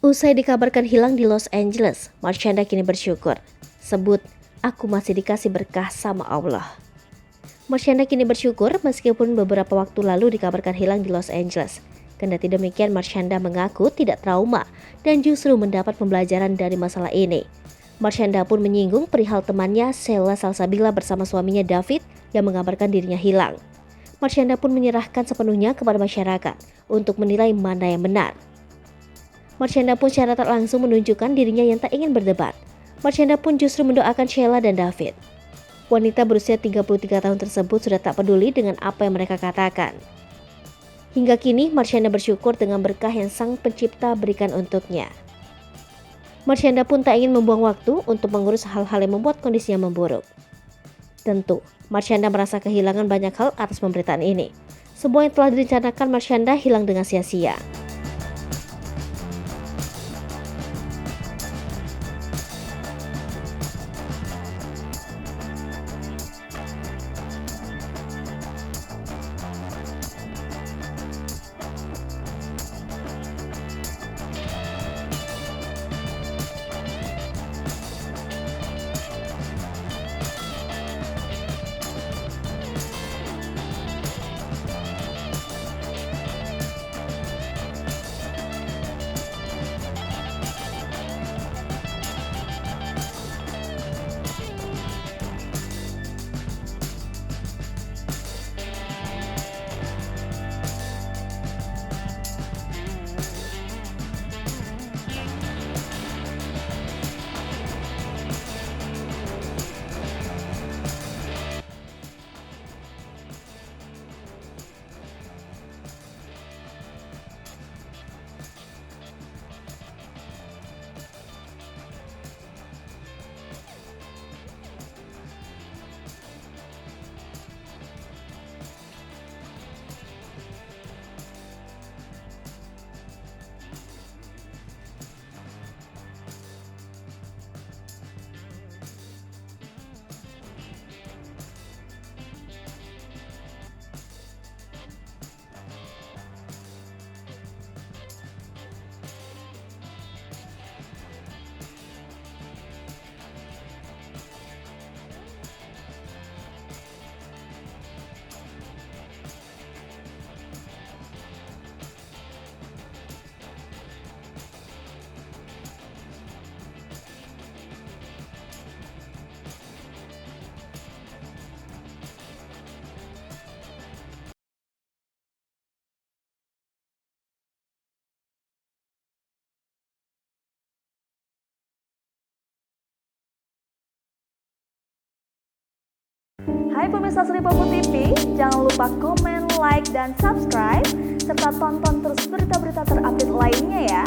Usai dikabarkan hilang di Los Angeles, Marshanda kini bersyukur. Sebut, aku masih dikasih berkah sama Allah. Marshanda kini bersyukur meskipun beberapa waktu lalu dikabarkan hilang di Los Angeles. Kendati demikian, Marshanda mengaku tidak trauma dan justru mendapat pembelajaran dari masalah ini. Marshanda pun menyinggung perihal temannya Sheila Salsabila bersama suaminya David yang mengabarkan dirinya hilang. Marshanda pun menyerahkan sepenuhnya kepada masyarakat untuk menilai mana yang benar. Marshanda pun secara tak langsung menunjukkan dirinya yang tak ingin berdebat. Marshanda pun justru mendoakan Sheila dan David. Wanita berusia 33 tahun tersebut sudah tak peduli dengan apa yang mereka katakan. Hingga kini, Marshanda bersyukur dengan berkah yang Sang Pencipta berikan untuknya. Marshanda pun tak ingin membuang waktu untuk mengurus hal-hal yang membuat kondisinya memburuk. Tentu, Marshanda merasa kehilangan banyak hal atas pemberitaan ini. Semua yang telah direncanakan Marshanda hilang dengan sia-sia. Hai pemirsa Sri Popo TV, jangan lupa komen, like, dan subscribe, serta tonton terus berita-berita terupdate lainnya ya.